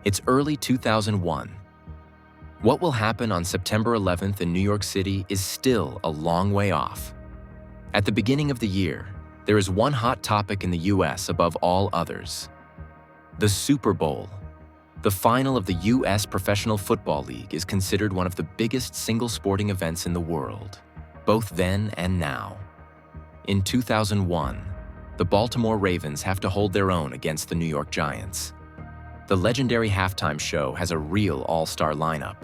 It's early 2001. What will happen on September 11th in New York City is still a long way off. At the beginning of the year, there is one hot topic in the US above all others: the Super Bowl. The final of the US Professional Football League is considered one of the biggest single sporting events in the world, both then and now. In 2001, the Baltimore Ravens have to hold their own against the New York Giants. The legendary halftime show has a real all-star lineup.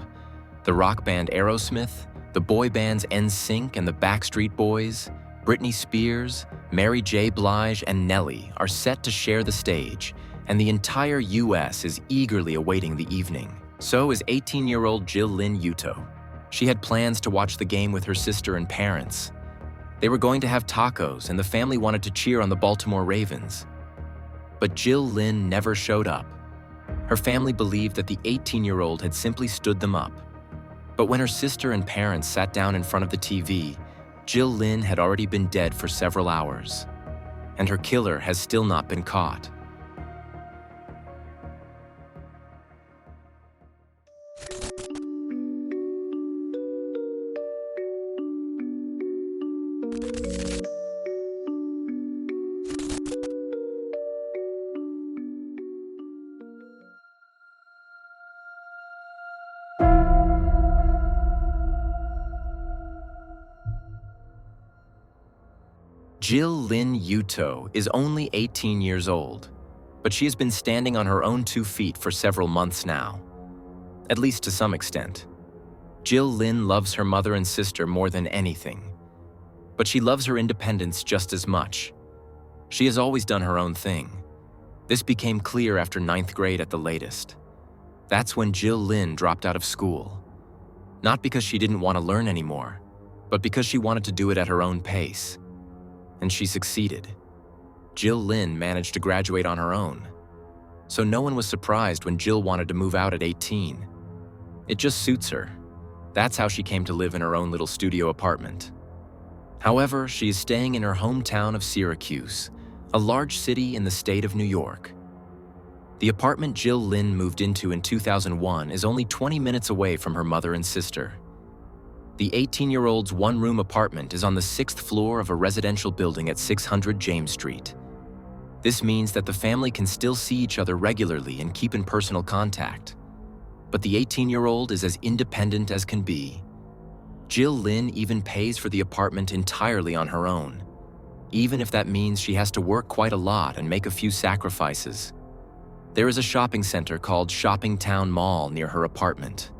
The rock band Aerosmith, the boy bands NSYNC and the Backstreet Boys, Britney Spears, Mary J. Blige, and Nelly are set to share the stage, and the entire US is eagerly awaiting the evening. So is 18-year-old Jill-Lyn Euto. She had plans to watch the game with her sister and parents. They were going to have tacos, and the family wanted to cheer on the Baltimore Ravens. But Jill-Lyn never showed up. Her family believed that the 18-year-old had simply stood them up. But when her sister and parents sat down in front of the TV, Jill-Lyn had already been dead for several hours, and her killer has still not been caught. Jill-Lyn Euto is only 18 years old, but she has been standing on her own 2 feet for several months now, at least to some extent. Jill-Lyn loves her mother and sister more than anything, but she loves her independence just as much. She has always done her own thing. This became clear after 9th grade at the latest. That's when Jill-Lyn dropped out of school. Not because she didn't want to learn anymore, but because she wanted to do it at her own pace. And she succeeded. Jill-Lyn managed to graduate on her own. So no one was surprised when Jill wanted to move out at 18. It just suits her. That's how she came to live in her own little studio apartment. However, she is staying in her hometown of Syracuse, a large city in the state of New York. The apartment Jill-Lyn moved into in 2001 is only 20 minutes away from her mother and sister. The 18-year-old's one-room apartment is on the 6th floor of a residential building at 600 James Street. This means that the family can still see each other regularly and keep in personal contact. But the 18-year-old is as independent as can be. Jill-Lyn even pays for the apartment entirely on her own, even if that means she has to work quite a lot and make a few sacrifices. There is a shopping center called Shopping Town Mall near her apartment.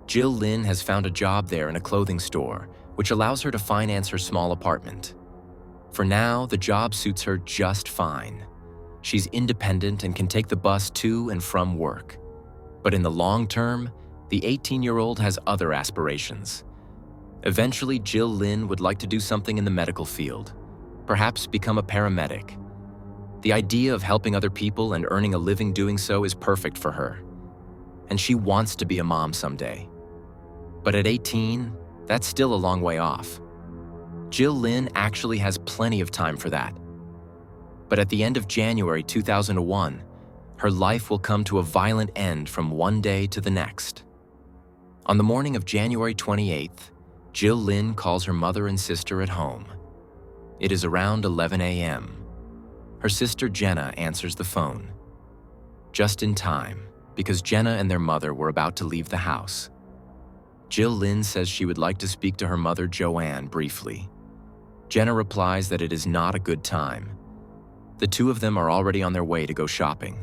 Jill-Lyn has found a job there in a clothing store, which allows her to finance her small apartment. For now, the job suits her just fine. She's independent and can take the bus to and from work. But in the long term, the 18-year-old has other aspirations. Eventually, Jill-Lyn would like to do something in the medical field, perhaps become a paramedic. The idea of helping other people and earning a living doing so is perfect for her. And she wants to be a mom someday. But at 18, that's still a long way off. Jill-Lyn actually has plenty of time for that. But at the end of January 2001, her life will come to a violent end from one day to the next. On the morning of January 28th, Jill-Lyn calls her mother and sister at home. It is around 11 a.m. Her sister Jenna answers the phone. Just in time, because Jenna and their mother were about to leave the house. Jill-Lyn says she would like to speak to her mother Joanne briefly. Jenna replies that it is not a good time. The two of them are already on their way to go shopping.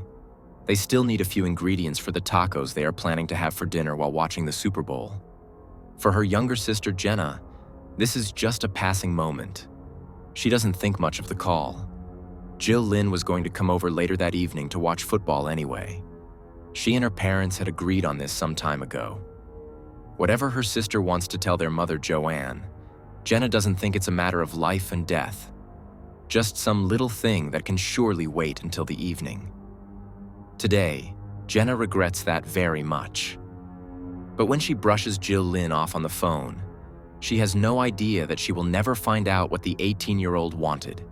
They still need a few ingredients for the tacos they are planning to have for dinner while watching the Super Bowl. For her younger sister Jenna, this is just a passing moment. She doesn't think much of the call. Jill-Lyn was going to come over later that evening to watch football anyway. She and her parents had agreed on this some time ago. Whatever her sister wants to tell their mother Joanne, Jenna doesn't think it's a matter of life and death. Just some little thing that can surely wait until the evening. Today, Jenna regrets that very much. But when she brushes Jill-Lyn off on the phone, she has no idea that she will never find out what the 18-year-old wanted.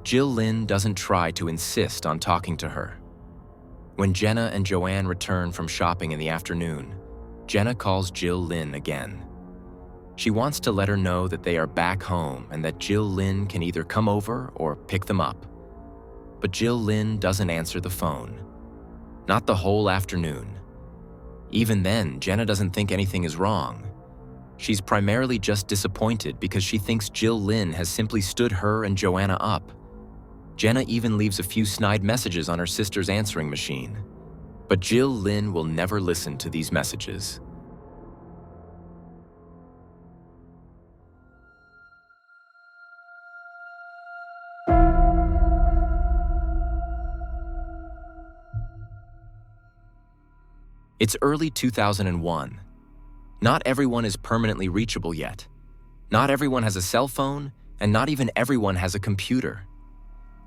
Jill-Lyn doesn't try to insist on talking to her. When Jenna and Joanne return from shopping in the afternoon, Jenna calls Jill-Lyn again. She wants to let her know that they are back home and that Jill-Lyn can either come over or pick them up. But Jill-Lyn doesn't answer the phone. Not the whole afternoon. Even then, Jenna doesn't think anything is wrong. She's primarily just disappointed because she thinks Jill-Lyn has simply stood her and Joanna up. Jenna even leaves a few snide messages on her sister's answering machine. But Jill-Lyn will never listen to these messages. It's early 2001. Not everyone is permanently reachable yet. Not everyone has a cell phone, and not even everyone has a computer.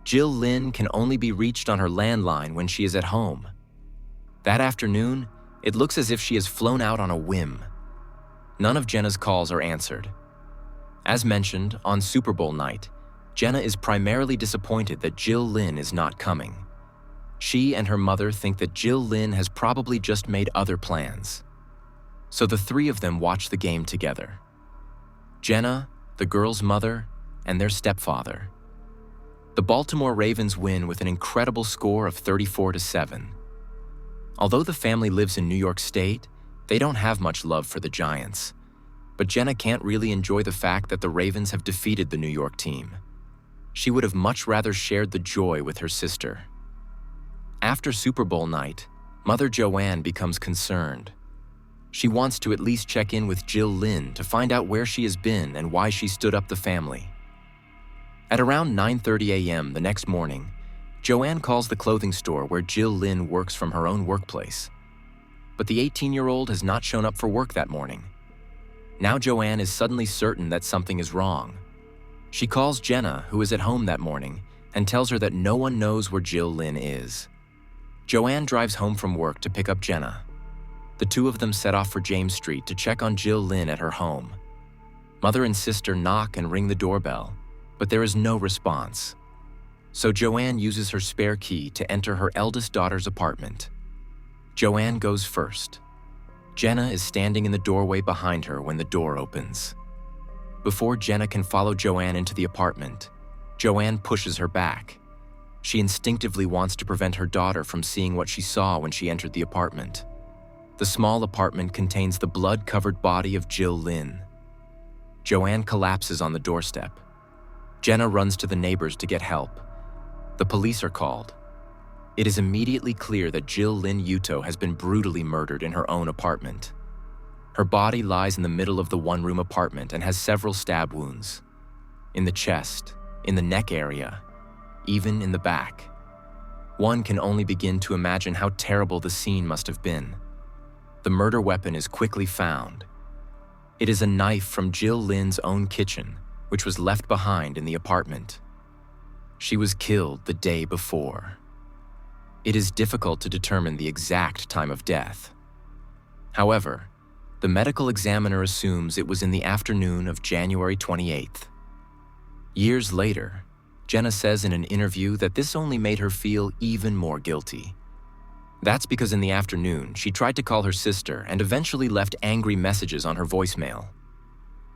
Jill-Lyn can only be reached on her landline when she is at home. That afternoon, it looks as if she has flown out on a whim. None of Jenna's calls are answered. As mentioned, on Super Bowl night, Jenna is primarily disappointed that Jill-Lyn is not coming. She and her mother think that Jill-Lyn has probably just made other plans. So the three of them watch the game together. Jenna, the girl's mother, and their stepfather. The Baltimore Ravens win with an incredible score of 34-7. Although the family lives in New York State, they don't have much love for the Giants. But Jenna can't really enjoy the fact that the Ravens have defeated the New York team. She would have much rather shared the joy with her sister. After Super Bowl night, Mother Joanne becomes concerned. She wants to at least check in with Jill-Lyn to find out where she has been and why she stood up the family. At around 9:30 a.m. the next morning, Joanne calls the clothing store where Jill-Lyn works from her own workplace. But the 18-year-old has not shown up for work that morning. Now Joanne is suddenly certain that something is wrong. She calls Jenna, who is at home that morning, and tells her that no one knows where Jill-Lyn is. Joanne drives home from work to pick up Jenna. The two of them set off for James Street to check on Jill-Lyn at her home. Mother and sister knock and ring the doorbell, but there is no response. So Joanne uses her spare key to enter her eldest daughter's apartment. Joanne goes first. Jenna is standing in the doorway behind her when the door opens. Before Jenna can follow Joanne into the apartment, Joanne pushes her back. She instinctively wants to prevent her daughter from seeing what she saw when she entered the apartment. The small apartment contains the blood-covered body of Jill-Lyn. Joanne collapses on the doorstep. Jenna runs to the neighbors to get help. The police are called. It is immediately clear that Jill-Lyn Euto has been brutally murdered in her own apartment. Her body lies in the middle of the one-room apartment and has several stab wounds. In the chest, in the neck area, even in the back. One can only begin to imagine how terrible the scene must have been. The murder weapon is quickly found. It is a knife from Jill-Lyn's own kitchen, which was left behind in the apartment. She was killed the day before. It is difficult to determine the exact time of death. However, the medical examiner assumes it was in the afternoon of January 28th. Years later, Jenna says in an interview that this only made her feel even more guilty. That's because in the afternoon, she tried to call her sister and eventually left angry messages on her voicemail.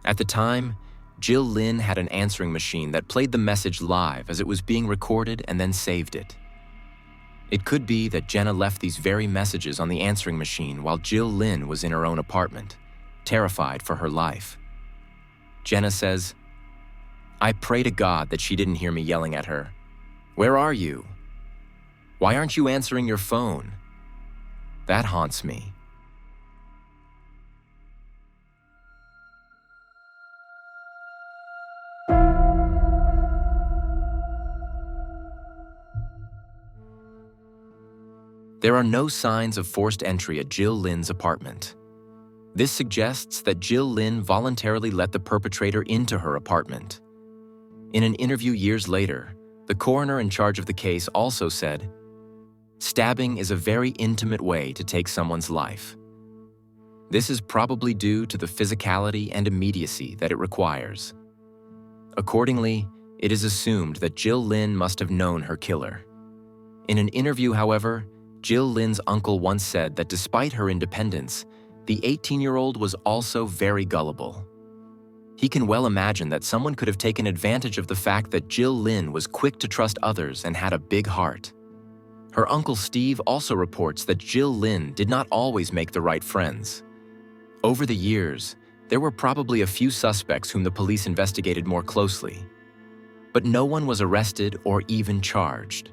At the time, Jill-Lyn had an answering machine that played the message live as it was being recorded and then saved it. It could be that Jenna left these very messages on the answering machine while Jill-Lyn was in her own apartment, terrified for her life. Jenna says, "I pray to God that she didn't hear me yelling at her. 'Where are you? Why aren't you answering your phone?' That haunts me." There are no signs of forced entry at Jill-Lyn's apartment. This suggests that Jill-Lyn voluntarily let the perpetrator into her apartment. In an interview years later, the coroner in charge of the case also said, "Stabbing is a very intimate way to take someone's life. This is probably due to the physicality and immediacy that it requires. Accordingly, it is assumed that Jill-Lyn must have known her killer." In an interview, however, Jill-Lyn's uncle once said that despite her independence, the 18-year-old was also very gullible. He can well imagine that someone could have taken advantage of the fact that Jill-Lyn was quick to trust others and had a big heart. Her uncle Steve also reports that Jill-Lyn did not always make the right friends. Over the years, there were probably a few suspects whom the police investigated more closely, but no one was arrested or even charged.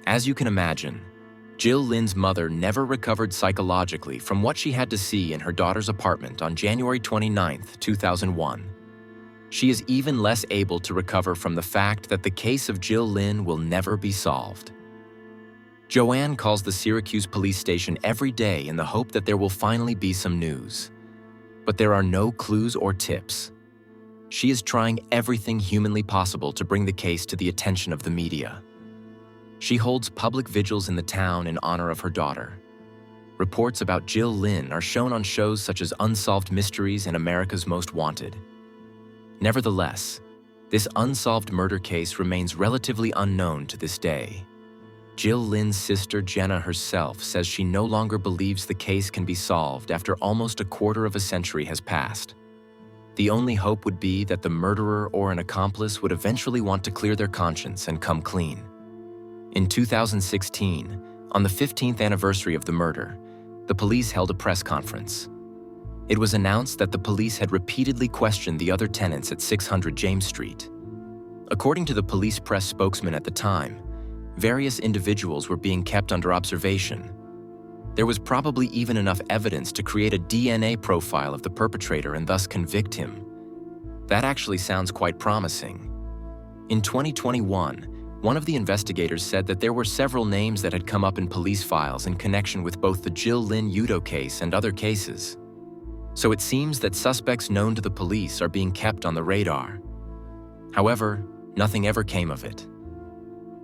As you can imagine, Jill-Lyn's mother never recovered psychologically from what she had to see in her daughter's apartment on January 29, 2001. She is even less able to recover from the fact that the case of Jill-Lyn will never be solved. Joanne calls the Syracuse police station every day in the hope that there will finally be some news. But there are no clues or tips. She is trying everything humanly possible to bring the case to the attention of the media. She holds public vigils in the town in honor of her daughter. Reports about Jill-Lyn are shown on shows such as Unsolved Mysteries and America's Most Wanted. Nevertheless, this unsolved murder case remains relatively unknown to this day. Jill-Lyn's sister Jenna herself says she no longer believes the case can be solved after almost a quarter of a century has passed. The only hope would be that the murderer or an accomplice would eventually want to clear their conscience and come clean. In 2016, on the 15th anniversary of the murder, the police held a press conference. It was announced that the police had repeatedly questioned the other tenants at 600 James Street. According to the police press spokesman at the time, various individuals were being kept under observation. There was probably even enough evidence to create a DNA profile of the perpetrator and thus convict him. That actually sounds quite promising. In 2021, one of the investigators said that there were several names that had come up in police files in connection with both the Jill-Lyn Euto case and other cases. So it seems that suspects known to the police are being kept on the radar. However, nothing ever came of it.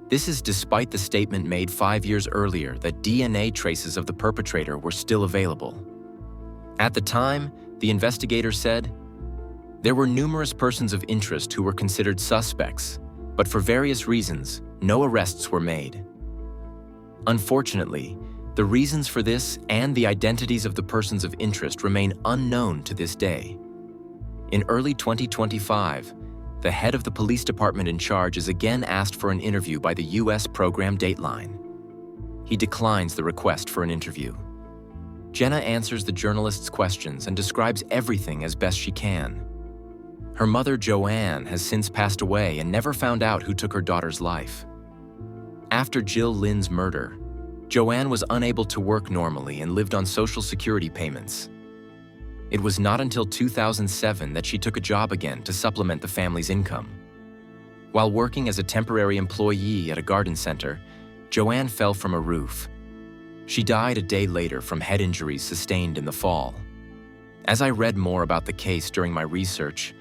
This is despite the statement made 5 years earlier that DNA traces of the perpetrator were still available. At the time, the investigator said, "There were numerous persons of interest who were considered suspects, but for various reasons, no arrests were made." Unfortunately, the reasons for this and the identities of the persons of interest remain unknown to this day. In early 2025, the head of the police department in charge is again asked for an interview by the U.S. program Dateline. He declines the request for an interview. Jenna answers the journalist's questions and describes everything as best she can. Her mother, Joanne, has since passed away and never found out who took her daughter's life. After Jill-Lyn's murder, Joanne was unable to work normally and lived on Social Security payments. It was not until 2007 that she took a job again to supplement the family's income. While working as a temporary employee at a garden center, Joanne fell from a roof. She died a day later from head injuries sustained in the fall. As I read more about the case during my research,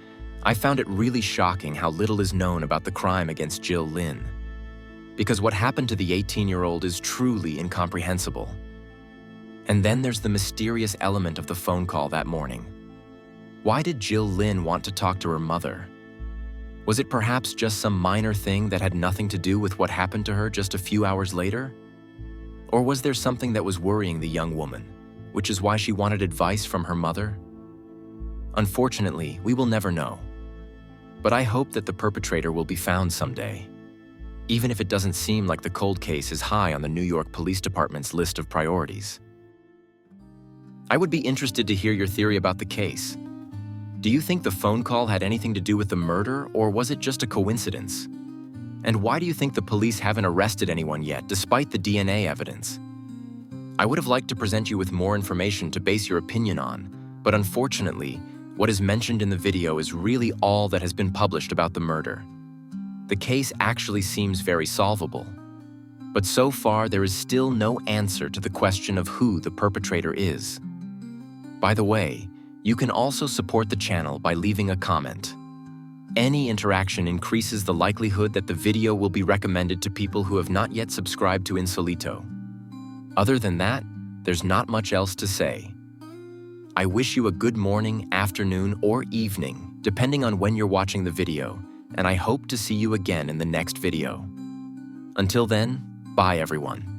I found it really shocking how little is known about the crime against Jill-Lyn. Because what happened to the 18-year-old is truly incomprehensible. And then there's the mysterious element of the phone call that morning. Why did Jill-Lyn want to talk to her mother? Was it perhaps just some minor thing that had nothing to do with what happened to her just a few hours later? Or was there something that was worrying the young woman, which is why she wanted advice from her mother? Unfortunately, we will never know. But I hope that the perpetrator will be found someday, even if it doesn't seem like the cold case is high on the New York Police Department's list of priorities. I would be interested to hear your theory about the case. Do you think the phone call had anything to do with the murder, or was it just a coincidence? And why do you think the police haven't arrested anyone yet, despite the DNA evidence? I would have liked to present you with more information to base your opinion on, but unfortunately, what is mentioned in the video is really all that has been published about the murder. The case actually seems very solvable. But so far, there is still no answer to the question of who the perpetrator is. By the way, you can also support the channel by leaving a comment. Any interaction increases the likelihood that the video will be recommended to people who have not yet subscribed to Insolito. Other than that, there's not much else to say. I wish you a good morning, afternoon, or evening, depending on when you're watching the video, and I hope to see you again in the next video. Until then, bye everyone.